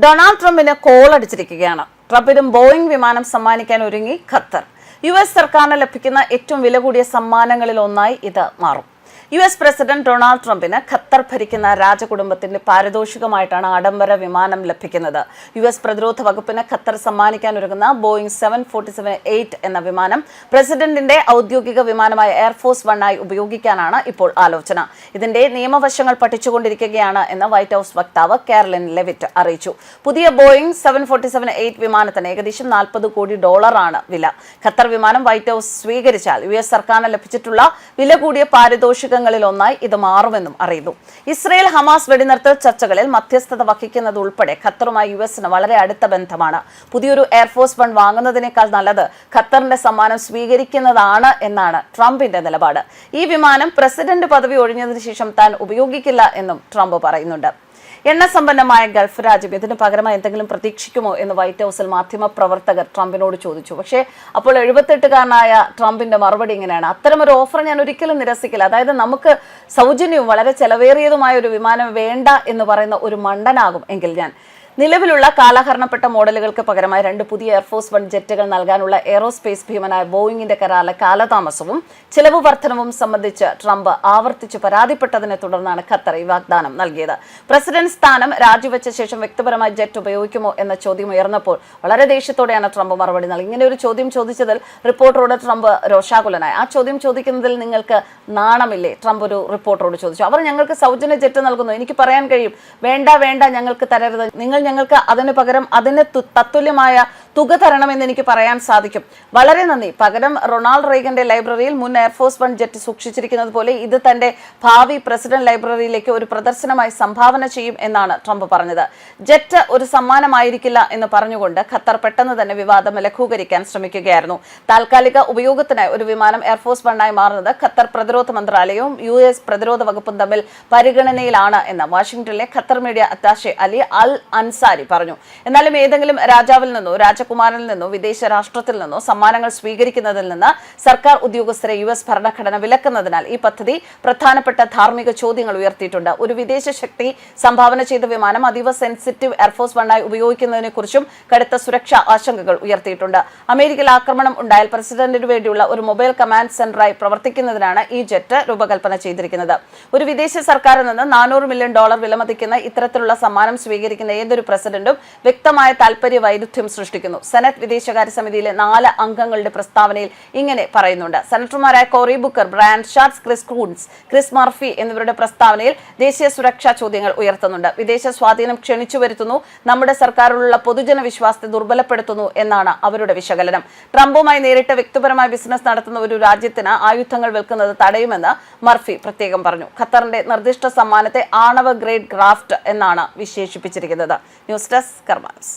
Donald ട്രംപിന് കോളടിച്ചിരിക്കുകയാണ്. ട്രംപിനും Boeing വിമാനം സമ്മാനിക്കാൻ ഒരുങ്ങി ഖത്തർ. US സർക്കാരിന് ലഭിക്കുന്ന ഏറ്റവും വില കൂടിയ സമ്മാനങ്ങളിൽ ഒന്നായി ഇത് മാറും. US പ്രസിഡന്റ് ഡൊണാൾഡ് ട്രംപിന് ഖത്തർ ഭരിക്കുന്ന രാജകുടുംബത്തിന്റെ പാരിതോഷികമായിട്ടാണ് ആഡംബര വിമാനം ലഭിക്കുന്നത്. US പ്രതിരോധ വകുപ്പിന് ഖത്തർ സമ്മാനിക്കാൻ ഒരുങ്ങുന്ന ബോയിംഗ് 747-8 എന്ന വിമാനം പ്രസിഡന്റിന്റെ ഔദ്യോഗിക വിമാനമായ എയർഫോഴ്സ് 1 ആയി ഉപയോഗിക്കാനാണ് ഇപ്പോൾ ആലോചന. ഇതിന്റെ നിയമവശങ്ങൾ പഠിച്ചുകൊണ്ടിരിക്കുകയാണ് എന്ന് വൈറ്റ് ഹൌസ് വക്താവ് കാരലിൻ ലെവിറ്റ് അറിയിച്ചു. പുതിയ ബോയിംഗ് 747-8 വിമാനത്തിന് ഏകദേശം $40 കോടി വില. ഖത്തർ വിമാനം വൈറ്റ് ഹൌസ് സ്വീകരിച്ചാൽ US സർക്കാരിന് ലഭിച്ചിട്ടുള്ള വില കൂടിയ പാരിതോഷിക ഒന്നായി ഇത് മാറുമെന്നും അറിയുന്നു. ഇസ്രയേൽ ഹമാസ് വെടിനിർത്തൽ ചർച്ചകളിൽ മധ്യസ്ഥത വഹിക്കുന്നത് ഉൾപ്പെടെ ഖത്തറുമായി US വളരെ അടുത്ത ബന്ധമാണ്. പുതിയൊരു എയർഫോഴ്സ് 1 വാങ്ങുന്നതിനേക്കാൾ നല്ലത് ഖത്തറിന്റെ സമ്മാനം സ്വീകരിക്കുന്നതാണ് എന്നാണ് ട്രംപിന്റെ നിലപാട്. ഈ വിമാനം പ്രസിഡന്റ് പദവി ഒഴിഞ്ഞതിനു ശേഷം താൻ ഉപയോഗിക്കില്ല എന്നും ട്രംപ് പറയുന്നുണ്ട്. എണ്ണസമ്പന്നമായ ഗൾഫ് രാജ്യം ഇതിന് പകരമായി എന്തെങ്കിലും പ്രതീക്ഷിക്കുമോ എന്ന് വൈറ്റ് ഹൌസിൽ മാധ്യമപ്രവർത്തകർ ട്രംപിനോട് ചോദിച്ചു. പക്ഷേ അപ്പോൾ 78-കാരനായ ട്രംപിന്റെ മറുപടി ഇങ്ങനെയാണ്: അത്തരമൊരു ഓഫർ ഞാൻ ഒരിക്കലും നിരസിക്കില്ല. അതായത് നമുക്ക് സൗജന്യവും വളരെ ചെലവേറിയതുമായ ഒരു വിമാനം വേണ്ട എന്ന് പറയുന്ന ഒരു മണ്ടനാകും എങ്കിൽ ഞാൻ നിലവിലുള്ള കാലഹരണപ്പെട്ട മോഡലുകൾക്ക് പകരമായി 2 പുതിയ എയർഫോഴ്സ് 1 ജെറ്റുകൾ നൽകാനുള്ള എയ്റോസ്പേസ് ഭീമനായ ബോയിങ്ങിന്റെ കരാറിലെ കാലതാമസവും ചിലവ് വർധനവും സംബന്ധിച്ച് ട്രംപ് ആവർത്തിച്ച് പരാതിപ്പെട്ടതിനെ തുടർന്നാണ് ഖത്തർ ഈ വാഗ്ദാനം നൽകിയത്. പ്രസിഡന്റ് സ്ഥാനം രാജിവെച്ച ശേഷം വ്യക്തിപരമായി ജെറ്റ് ഉപയോഗിക്കുമോ എന്ന ചോദ്യം ഉയർന്നപ്പോൾ വളരെ ദേഷ്യത്തോടെയാണ് ട്രംപ് മറുപടി നൽകി. ഇങ്ങനെ ഒരു ചോദ്യം ചോദിച്ചതിൽ റിപ്പോർട്ടറോട് ട്രംപ് രോഷാകുലനായി. ആ ചോദ്യം ചോദിക്കുന്നതിൽ നിങ്ങൾക്ക് നാണമില്ലേ? ട്രംപ് ഒരു റിപ്പോർട്ടറോട് ചോദിച്ചു. അവർ ഞങ്ങൾക്ക് സൗജന്യ ജെറ്റ് നൽകുന്നു, എനിക്ക് പറയാൻ കഴിയും വേണ്ട വേണ്ട ഞങ്ങൾക്ക് തരരുത്, നിങ്ങൾ ഞങ്ങൾക്ക് അതിന് പകരം അതിന് തത്തുല്യമായ തുക തരണമെന്ന് എനിക്ക് പറയാൻ സാധിക്കും. വളരെ നന്ദി. പകരം റൊണാൾഡ് റീഗന്റെ ലൈബ്രറിയിൽ മുൻ എയർഫോഴ്സ് 1 ജെറ്റ് സൂക്ഷിച്ചിരിക്കുന്നത് പോലെ ഇത് തന്റെ ഭാവി പ്രസിഡന്റ് ലൈബ്രറിയിലേക്ക് ഒരു പ്രദർശനമായി സംഭാവന ചെയ്യും എന്നാണ് ട്രംപ് പറഞ്ഞത്. ജെറ്റ് ഒരു സമ്മാനമായിരിക്കില്ല എന്ന് പറഞ്ഞുകൊണ്ട് ഖത്തർ പെട്ടെന്ന് തന്നെ വിവാദം ലഘൂകരിക്കാൻ ശ്രമിക്കുകയായിരുന്നു. താൽക്കാലിക ഉപയോഗത്തിനായി ഒരു വിമാനം എയർഫോഴ്സ് 1 ആയി മാറുന്നത് ഖത്തർ പ്രതിരോധ മന്ത്രാലയവും US പ്രതിരോധ വകുപ്പും തമ്മിൽ പരിഗണനയിലാണ് എന്ന് വാഷിംഗ്ടണിലെ ഖത്തർ മീഡിയ അറ്റാഷെ അലി അൽ അൻസാരി പറഞ്ഞു. എന്നാലും ഏതെങ്കിലും രാജാവിൽ നിന്നോ രാജകുമാരനിൽ നിന്നോ വിദേശ രാഷ്ട്രത്തിൽ നിന്നോ സമ്മാനങ്ങൾ സ്വീകരിക്കുന്നതിൽ നിന്ന് സർക്കാർ ഉദ്യോഗസ്ഥരെ US ഭരണഘടന വിലക്കുന്നതിനാൽ ഈ പദ്ധതി പ്രധാനപ്പെട്ട ധാർമ്മിക ചോദ്യങ്ങൾ ഉയർത്തിയിട്ടുണ്ട്. ഒരു വിദേശ ശക്തി സംഭാവന ചെയ്ത വിമാനം അതീവ സെൻസിറ്റീവ് എയർഫോഴ്സ് 1 ആയി ഉപയോഗിക്കുന്നതിനെ കുറിച്ചും കടുത്ത സുരക്ഷാ ആശങ്കകൾ ഉയർത്തിയിട്ടുണ്ട്. അമേരിക്കയിൽ ആക്രമണം ഉണ്ടായാൽ പ്രസിഡന്റിന് വേണ്ടിയുള്ള ഒരു മൊബൈൽ കമാൻഡ് സെന്ററായി പ്രവർത്തിക്കുന്നതിനാണ് ഈ ജെറ്റ് രൂപകൽപ്പന ചെയ്തിരിക്കുന്നത്. ഒരു വിദേശ സർക്കാരിൽ നിന്ന് $400 മില്യൺ വിലമതിക്കുന്ന ഇത്തരത്തിലുള്ള സമ്മാനം സ്വീകരിക്കുന്ന ഏതൊരു പ്രസിഡന്റും വ്യക്തമായ താൽപര്യ വൈരുദ്ധ്യം സൃഷ്ടിക്കുന്നു. സെനറ്റ് വിദേശകാര്യ സമിതിയിലെ 4 അംഗങ്ങളുടെ പ്രസ്താവനയിൽ ഇങ്ങനെ പറയുന്നുണ്ട്. സെനറ്റർമാരായ Cory Booker, Brian Schatz, Chris Murphy എന്നിവരുടെ പ്രസ്താവനയിൽ ദേശീയ സുരക്ഷാ ചോദ്യങ്ങൾ ഉയർത്തുന്നുണ്ട്. വിദേശ സ്വാധീനം ക്ഷണിച്ചു വരുത്തുന്നു, നമ്മുടെ സർക്കാരിലുള്ള പൊതുജന വിശ്വാസത്തെ ദുർബലപ്പെടുത്തുന്നു എന്നാണ് അവരുടെ വിശകലനം. ട്രംപുമായി നേരിട്ട് വ്യക്തിപരമായ ബിസിനസ് നടത്തുന്ന ഒരു രാജ്യത്തിന് ആയുധങ്ങൾ വിൽക്കുന്നത് തടയുമെന്ന് മർഫി പ്രത്യേകം പറഞ്ഞു. ഖത്തറിന്റെ നിർദ്ദിഷ്ട സമ്മാനത്തെ ആണവ ഗ്രേഡ് ക്രാഫ്റ്റ് എന്നാണ് വിശേഷിപ്പിച്ചിരിക്കുന്നത്. News desk karmas.